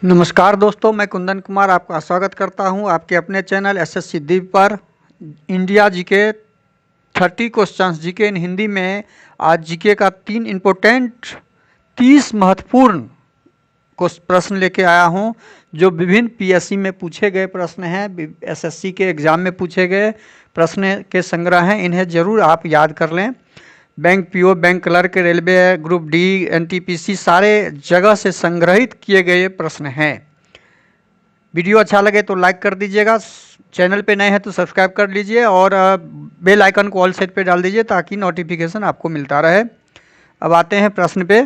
नमस्कार दोस्तों, मैं कुंदन कुमार आपका स्वागत करता हूं आपके अपने चैनल एसएससी दीप पर। इंडिया जीके 30 क्वेश्चंस जीके इन हिंदी में। आज जीके का 30 महत्वपूर्ण प्रश्न लेके आया हूं जो विभिन्न पीएससी में पूछे गए प्रश्न हैं, एसएससी के एग्जाम में पूछे गए प्रश्न के संग्रह हैं। इन्हें जरूर आप याद कर लें। Bank PO, bank clerk, railway, group D, NTPC सारे जगह से संग्रहित किए गए प्रश्न हैं। वीडियो अच्छा लगे तो लाइक कर दीजिएगा, चैनल पे नए हैं तो सब्सक्राइब कर लीजिए और बेल आइकन को ऑल सेट पे डाल दीजिए ताकि नोटिफिकेशन आपको मिलता रहे। अब आते हैं प्रश्न पे।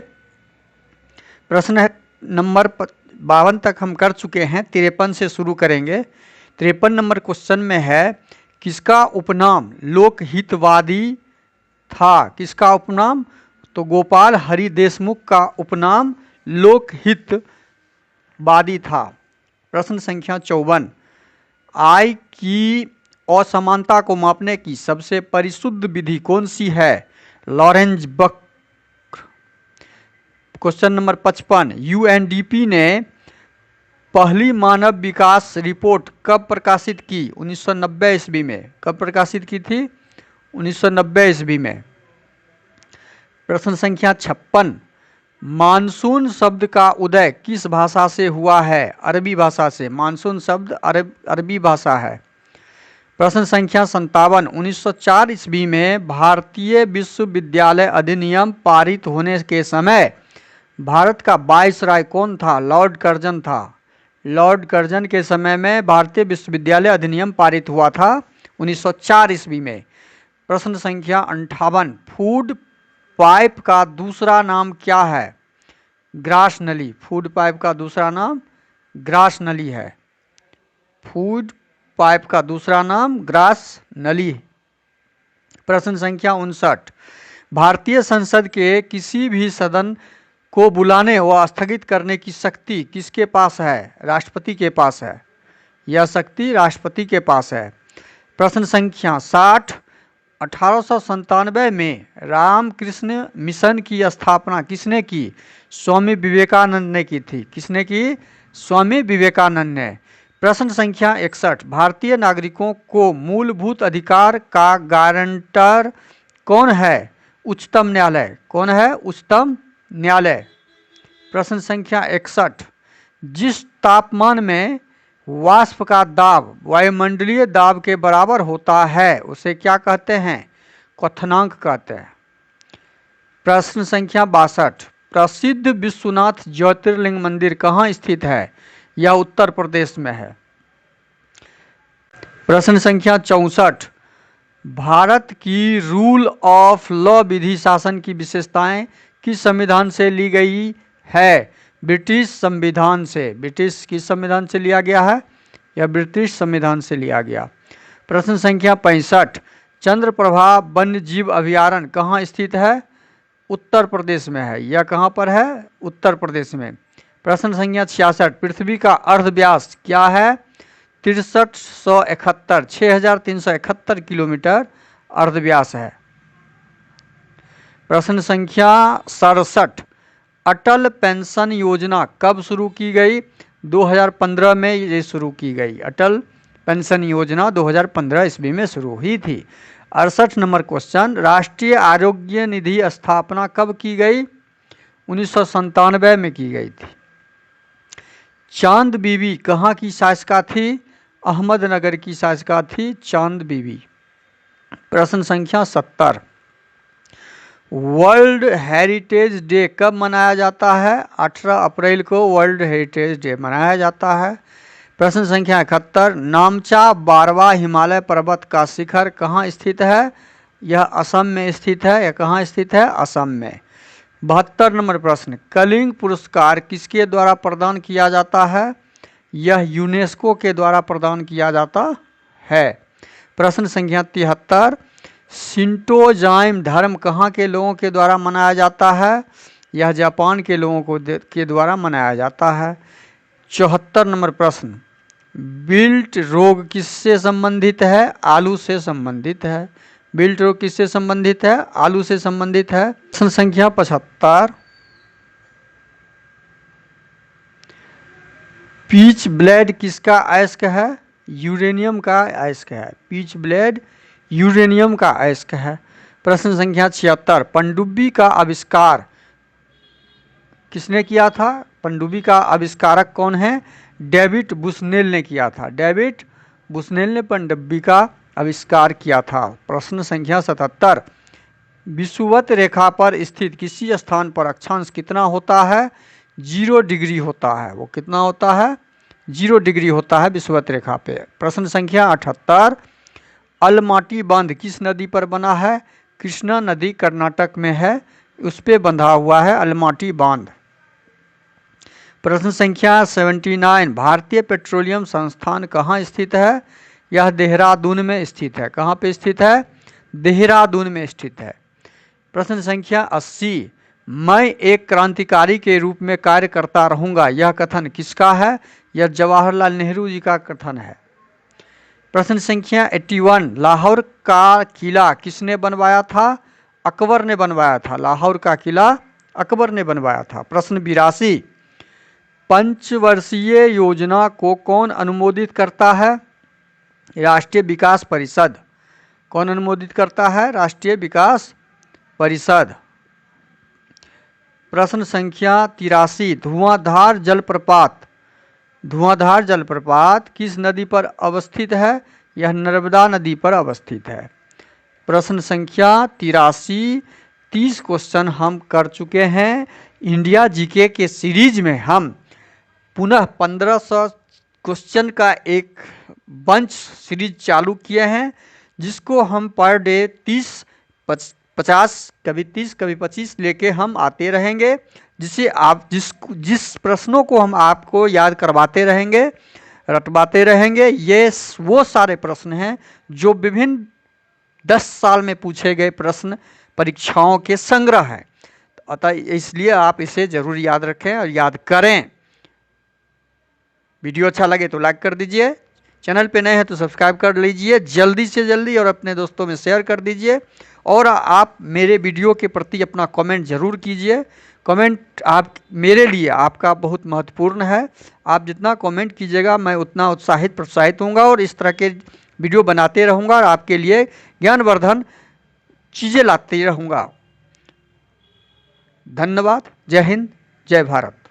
प्रश्न नंबर 52 तक हम कर चुके हैं, 53 से शुरू करेंगे। 53 नंबर क्वेश्चन में है, किसका उपनाम लोकहितवादी था? किसका उपनाम? तो गोपाल हरि देशमुख का उपनाम लोकहितवादी था। प्रश्न संख्या 54, आय की असमानता को मापने की सबसे परिशुद्ध विधि कौन सी है? लॉरेंज वक्र। क्वेश्चन नंबर 55, यूएनडीपी ने पहली मानव विकास रिपोर्ट कब प्रकाशित की? 1990 ईस्वी में। कब प्रकाशित की थी? 1990 ईस्वी में। प्रश्न संख्या 56, मानसून शब्द का उदय किस भाषा से हुआ है? अरबी भाषा से। मानसून शब्द अरबी भाषा है। प्रश्न संख्या 57, 1904 ईस्वी में भारतीय विश्वविद्यालय अधिनियम पारित होने के समय भारत का वाइसराय कौन था? लॉर्ड कर्जन था। लॉर्ड कर्जन के समय में भारतीय विश्वविद्यालय अधिनियम पारित हुआ था 1904 ईस्वी में। प्रश्न संख्या 58, फूड पाइप का दूसरा नाम क्या है? ग्रास नली। फूड पाइप का दूसरा नाम ग्रास नली है। फूड पाइप का दूसरा नाम ग्रास नली। प्रश्न संख्या 59, भारतीय संसद के किसी भी सदन को बुलाने व स्थगित करने की शक्ति किसके पास है? राष्ट्रपति के पास है। यह शक्ति राष्ट्रपति के पास है। प्रश्न संख्या 60, 1897 में रामकृष्ण मिशन की स्थापना किसने की? स्वामी विवेकानंद ने की थी। किसने की? स्वामी विवेकानंद ने। प्रश्न संख्या 61, भारतीय नागरिकों को मूलभूत अधिकार का गारंटर कौन है? उच्चतम न्यायालय। कौन है? उच्चतम न्यायालय। प्रश्न संख्या 61, जिस तापमान में वाष्प का दाब वायुमंडलीय दाब के बराबर होता है उसे क्या कहते हैं? क्वथनांक कहते हैं। प्रश्न संख्या 62, प्रसिद्ध विश्वनाथ ज्योतिर्लिंग मंदिर कहाँ स्थित है? यह उत्तर प्रदेश में है। प्रश्न संख्या 64, भारत की रूल ऑफ लॉ विधि शासन की विशेषताएं किस संविधान से ली गई है? ब्रिटिश संविधान से। ब्रिटिश किस संविधान से लिया गया है? यह ब्रिटिश संविधान से लिया गया। प्रश्न संख्या 65, चंद्रप्रभा वन्य जीव अभयारण्य कहाँ स्थित है? उत्तर प्रदेश में है। यह कहाँ पर है? उत्तर प्रदेश में। प्रश्न संख्या 66, पृथ्वी का अर्ध व्यास क्या है? 6371 किलोमीटर अर्ध व्यास है। प्रश्न संख्या 67, अटल पेंशन योजना कब शुरू की गई? 2015 में ये शुरू की गई। अटल पेंशन योजना 2015 ईस्वी में शुरू हुई थी। 68 नंबर क्वेश्चन, राष्ट्रीय आरोग्य निधि स्थापना कब की गई? 1997 में की गई थी। चांद बीबी कहाँ की शासिका थी? अहमदनगर की शासिका थी चांद बीबी। प्रश्न संख्या 70, वर्ल्ड हेरिटेज डे कब मनाया जाता है? 18 अप्रैल को वर्ल्ड हेरिटेज डे मनाया जाता है। प्रश्न संख्या 71, नामचा 12वां हिमालय पर्वत का शिखर कहाँ स्थित है? यह असम में स्थित है। यह कहाँ स्थित है? असम में। 72 नंबर प्रश्न, कलिंग पुरस्कार किसके द्वारा प्रदान किया जाता है? यह यूनेस्को के द्वारा प्रदान किया जाता है। प्रश्न संख्या 73, शिंटोजाइम धर्म कहाँ के लोगों के द्वारा मनाया जाता है? यह जापान के लोगों के द्वारा मनाया जाता है। 74 नंबर प्रश्न, बिल्ट रोग किससे संबंधित है? आलू से संबंधित है। बिल्ट रोग किससे संबंधित है? आलू से संबंधित है। प्रश्न संख्या 75, पीच ब्लेड किसका अयस्क है? यूरेनियम का अयस्क है। पीच ब्लेड यूरेनियम का अयस्क है। प्रश्न संख्या 76, पनडुब्बी का आविष्कार किसने किया था? पनडुब्बी का आविष्कारक कौन है? डेविड बुशनेल ने किया था। डेविड बुशनेल ने पनडुब्बी का आविष्कार किया था। प्रश्न संख्या 77, विषुवत रेखा पर स्थित किसी स्थान पर अक्षांश कितना होता है? 0 डिग्री होता है। वो कितना होता है? 0 डिग्री होता है विषुवत रेखा पे। प्रश्न संख्या 78, अलमाटी बांध किस नदी पर बना है? कृष्णा नदी कर्नाटक में है, उस पे बंधा हुआ है अलमाटी बांध। प्रश्न संख्या 79, भारतीय पेट्रोलियम संस्थान कहाँ स्थित है? यह देहरादून में स्थित है। कहाँ पे स्थित है? देहरादून में स्थित है। प्रश्न संख्या 80, मैं एक क्रांतिकारी के रूप में कार्य करता रहूंगा, यह कथन किसका है? यह जवाहरलाल नेहरू जी का कथन है। प्रश्न संख्या 81, लाहौर का किला किसने बनवाया था? अकबर ने बनवाया था। लाहौर का किला अकबर ने बनवाया था। प्रश्न 82, पंचवर्षीय योजना को कौन अनुमोदित करता है? राष्ट्रीय विकास परिषद। कौन अनुमोदित करता है? राष्ट्रीय विकास परिषद। प्रश्न संख्या 83, धुआंधार जलप्रपात किस नदी पर अवस्थित है? यह नर्मदा नदी पर अवस्थित है। प्रश्न संख्या 83, 30 क्वेश्चन हम कर चुके हैं। इंडिया जीके के सीरीज में हम पुनः 1500 क्वेश्चन का एक बंच सीरीज चालू किए हैं, जिसको हम पर डे 50 कभी 30 कभी 25 लेके हम आते रहेंगे, जिसे आप जिस प्रश्नों को हम आपको याद करवाते रहेंगे, रटवाते रहेंगे। ये वो सारे प्रश्न हैं जो विभिन्न 10 साल में पूछे गए प्रश्न परीक्षाओं के संग्रह हैं। अतः इसलिए आप इसे जरूर याद रखें और याद करें। वीडियो अच्छा लगे तो लाइक कर दीजिए, चैनल पे नए हैं तो सब्सक्राइब कर लीजिए जल्दी से जल्दी, और अपने दोस्तों में शेयर कर दीजिए। और आप मेरे वीडियो के प्रति अपना कमेंट ज़रूर कीजिए। कमेंट आप मेरे लिए आपका बहुत महत्वपूर्ण है। आप जितना कमेंट कीजिएगा मैं उतना उत्साहित प्रोत्साहित होऊंगा और इस तरह के वीडियो बनाते रहूँगा और आपके लिए ज्ञानवर्धन चीज़ें लाते रहूँगा। धन्यवाद। जय हिंद, जय भारत।